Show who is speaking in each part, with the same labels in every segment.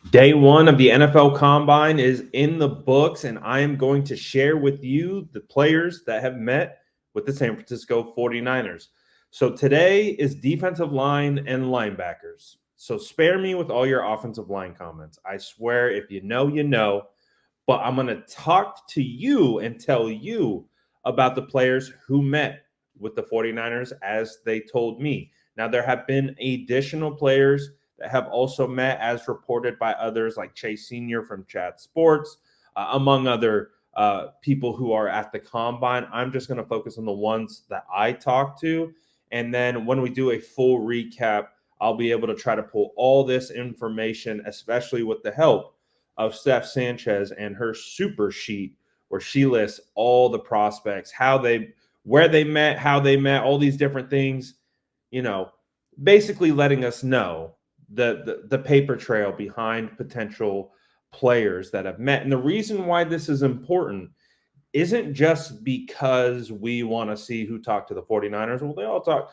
Speaker 1: Day one of the NFL Combine is in the books, and I am going to share with you the players that have met with the San Francisco 49ers. So today is defensive line and linebackers. So spare me with all your offensive line comments. I swear, if you know, you know. But I'm going to talk to you and tell you about the players who met with the 49ers as they told me. Now, there have been additional players that have also met, as reported by others like Chase Sr. from Chat Sports, among other people who are at the combine. I'm just going to focus on the ones that I talked to. And then when we do a full recap, I'll be able to try to pull all this information, especially with the help of Steph Sanchez and her super sheet, where she lists all the prospects, where they met, how they met, all these different things, basically letting us know the paper trail behind potential players that have met. And the reason why this is important isn't just because we want to see who talked to the 49ers. Well, they all talk.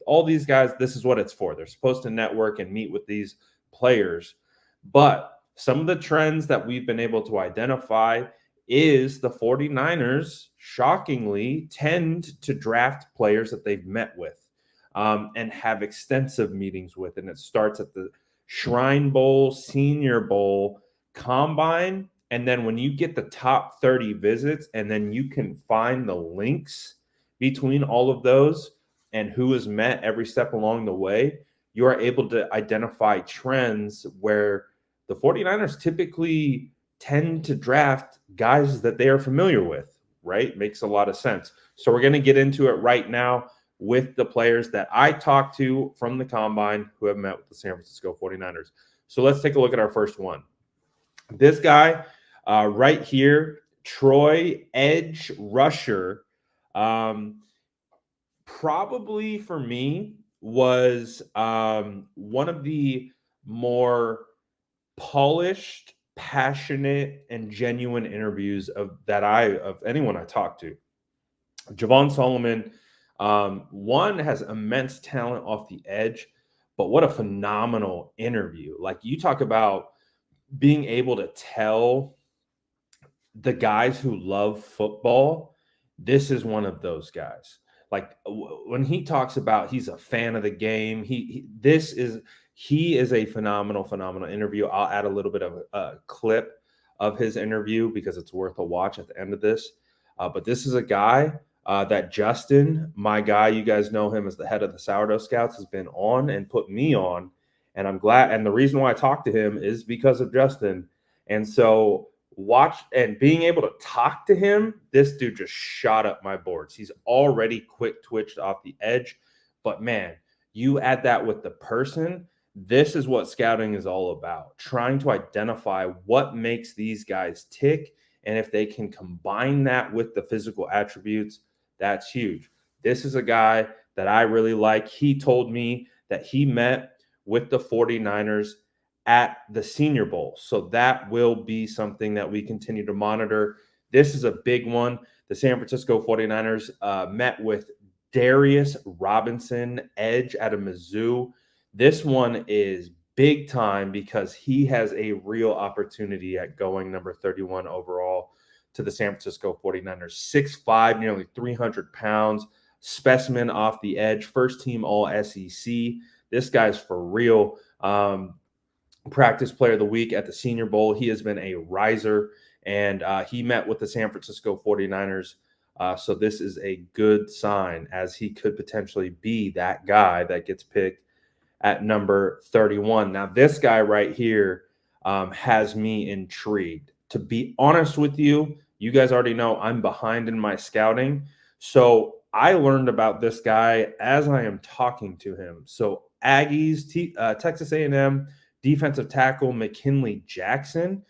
Speaker 1: All these guys, this is what it's for. They're supposed to network and meet with these players. But some of the trends that we've been able to identify is the 49ers, shockingly, tend to draft players that they've met with and have extensive meetings with. And it starts at the Shrine Bowl, Senior Bowl, Combine. And then when you get the top 30 visits and then you can find the links between all of those and who has met every step along the way, you are able to identify trends where the 49ers typically tend to draft guys that they are familiar with, right? Makes a lot of sense. So we're going to get into it right now with the players that I talked to from the combine who have met with the San Francisco 49ers. So let's take a look at our first one. This guy right here, Troy Edge Rusher, probably for me was one of the more polished, passionate, and genuine interviews of anyone I talked to. Javon Solomon, one has immense talent off the edge, but what a phenomenal interview. Like, you talk about being able to tell the guys who love football, this is one of those guys. Like, when he talks about he's a fan of the game, he is a phenomenal interview. I'll add a little bit of a clip of his interview because it's worth a watch at the end of this. But this is a guy that Justin, my guy, you guys know him as the head of the Sourdough Scouts, has been on and put me on. And I'm glad. And the reason why I talked to him is because of Justin. And so being able to talk to him, this dude just shot up my boards. He's already quick twitched off the edge. But man, you add that with the person. This is what scouting is all about, trying to identify what makes these guys tick. And if they can combine that with the physical attributes, that's huge. This is a guy that I really like. He told me that he met with the 49ers at the Senior Bowl. So that will be something that we continue to monitor. This is a big one. The San Francisco 49ers met with Darius Robinson, edge out of Mizzou. This one is big time because he has a real opportunity at going number 31 overall to the San Francisco 49ers. 6'5", nearly 300 pounds, specimen off the edge, first team all SEC. This guy's for real. Practice player of the week at the Senior Bowl. He has been a riser, and he met with the San Francisco 49ers. So this is a good sign, as he could potentially be that guy that gets picked at number 31. Now, this guy right here has me intrigued. To be honest with you, you guys already know I'm behind in my scouting. So I learned about this guy as I am talking to him. So Aggies, Texas A&M, defensive tackle McKinley Jackson.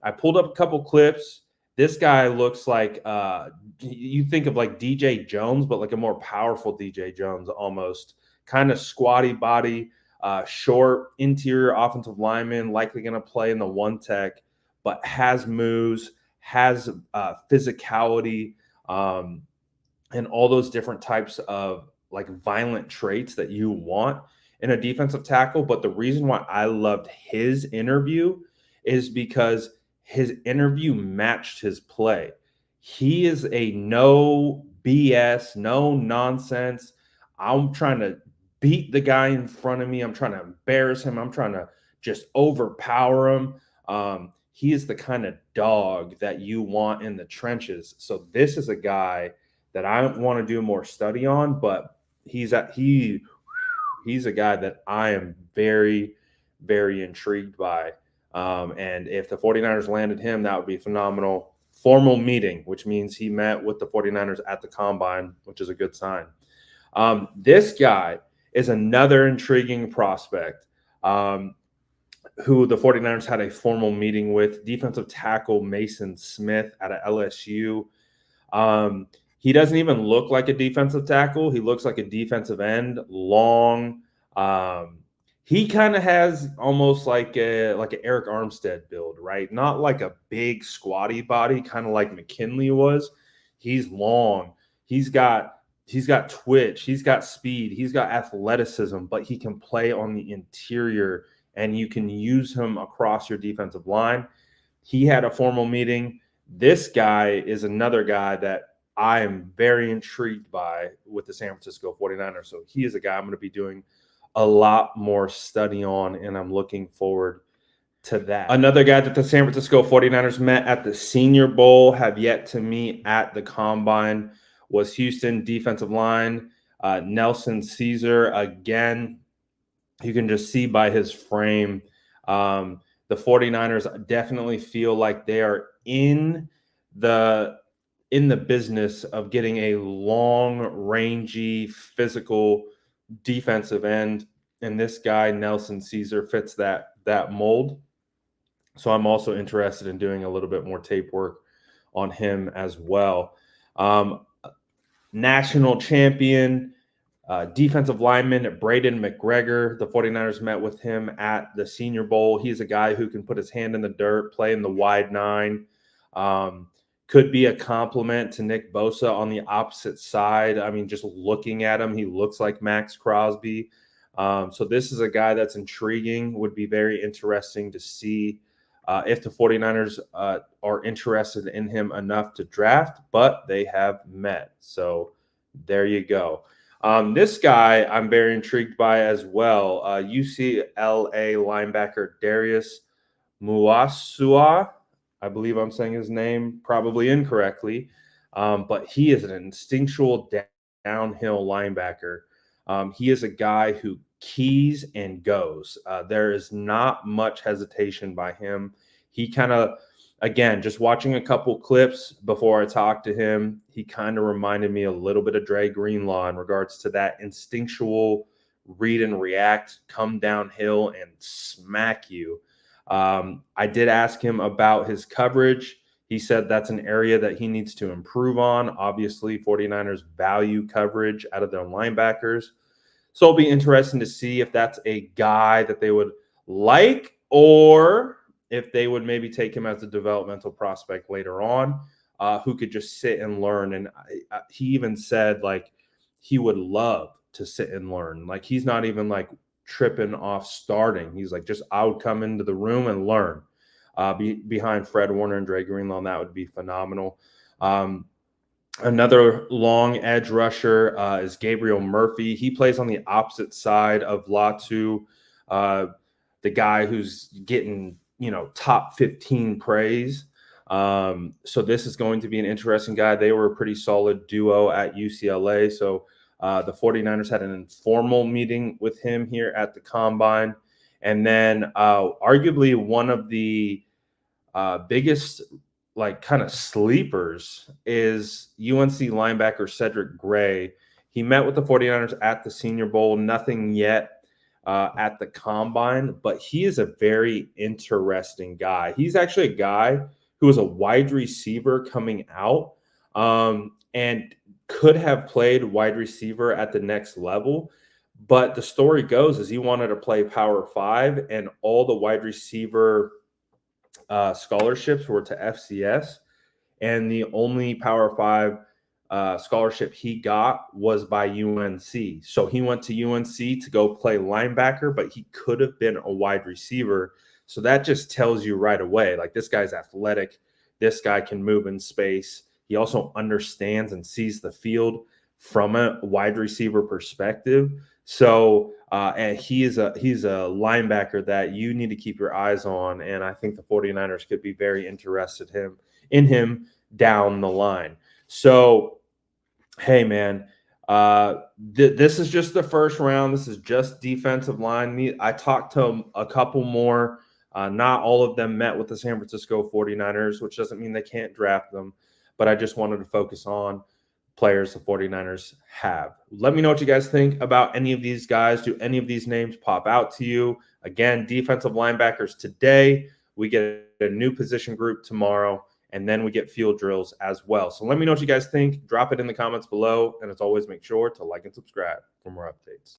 Speaker 1: I pulled up a couple clips. This guy looks like you think of like DJ Jones, but like a more powerful DJ Jones almost. Kind of squatty body, short interior offensive lineman, likely going to play in the one tech, but has moves, has physicality, and all those different types of like violent traits that you want in a defensive tackle. But the reason why I loved his interview is because his interview matched his play. He is a no BS, no nonsense. I'm trying to beat the guy in front of me. I'm trying to embarrass him. I'm trying to just overpower him. He is the kind of dog that you want in the trenches. So this is a guy that I want to do more study on, but he's a guy that I am very, very intrigued by. And if the 49ers landed him, that would be phenomenal. Formal meeting, which means he met with the 49ers at the combine, which is a good sign. This guy is another intriguing prospect who the 49ers had a formal meeting with, defensive tackle Mason Smith out of LSU. He doesn't even look like a defensive tackle. He looks like a defensive end, long. He kind of has almost like an Eric Armstead build, right? Not like a big squatty body, kind of like McKinley was. He's long. He's got twitch. He's got speed. He's got athleticism, but he can play on the interior, and you can use him across your defensive line. He had a formal meeting. This guy is another guy that I am very intrigued by with the San Francisco 49ers. So he is a guy I'm going to be doing a lot more study on, and I'm looking forward to that. Another guy that the San Francisco 49ers met at the Senior Bowl, have yet to meet at the Combine, was Houston defensive line, Nelson Caesar. Again, you can just see by his frame, the 49ers definitely feel like they are in the business of getting a long, rangy, physical defensive end, and this guy Nelson Caesar fits that mold. So I'm also interested in doing a little bit more tape work on him as well. National champion defensive lineman Braden McGregor. The 49ers met with him at the Senior Bowl. He's a guy who can put his hand in the dirt, play in the wide nine. Could be a compliment to Nick Bosa on the opposite side. I mean, just looking at him, he looks like Max Crosby. So this is a guy that's intriguing. Would be very interesting to see if the 49ers are interested in him enough to draft, but they have met. So there you go. This guy I'm very intrigued by as well. UCLA linebacker Darius Muua. I believe I'm saying his name probably incorrectly, but he is an instinctual downhill linebacker. He is a guy who keys and goes. There is not much hesitation by him. He kind of, again, just watching a couple clips before I talked to him, he kind of reminded me a little bit of Dre Greenlaw in regards to that instinctual read and react, come downhill and smack you. I did ask him about his coverage. He said that's an area that he needs to improve on. Obviously, 49ers value coverage out of their linebackers. So it'll be interesting to see if that's a guy that they would like, or if they would maybe take him as a developmental prospect later on, who could just sit and learn. And he even said, like, he would love to sit and learn. Like, he's not even like tripping off starting. He's like, just I would come into the room and learn behind Fred Warner and Dre Greenlaw, and that would be phenomenal. Another long edge rusher is Gabriel Murphy. He plays on the opposite side of Latu, the guy who's getting, top 15 praise. So this is going to be an interesting guy. They were a pretty solid duo at UCLA. So the 49ers had an informal meeting with him here at the Combine. And then arguably one of the biggest kind of sleepers is UNC linebacker Cedric Gray. He met with the 49ers at the Senior Bowl. Nothing yet at the Combine, but he is a very interesting guy. He's actually a guy who was a wide receiver coming out and could have played wide receiver at the next level. But the story goes is he wanted to play Power 5, and all the wide receiver scholarships were to FCS. And the only Power 5 scholarship he got was by UNC. So he went to UNC to go play linebacker, but he could have been a wide receiver. So that just tells you right away, like, this guy's athletic. This guy can move in space. He also understands and sees the field from a wide receiver perspective. So, and he's a linebacker that you need to keep your eyes on. And I think the 49ers could be very interested in him down the line. So, hey, man, this is just the first round. This is just defensive line. I talked to a couple more. Not all of them met with the San Francisco 49ers, which doesn't mean they can't draft them. But I just wanted to focus on players the 49ers have. Let me know what you guys think about any of these guys. Do any of these names pop out to you? Again, defensive linebackers today. We get a new position group tomorrow, and then we get field drills as well. So let me know what you guys think. Drop it in the comments below. And as always, make sure to like and subscribe for more updates.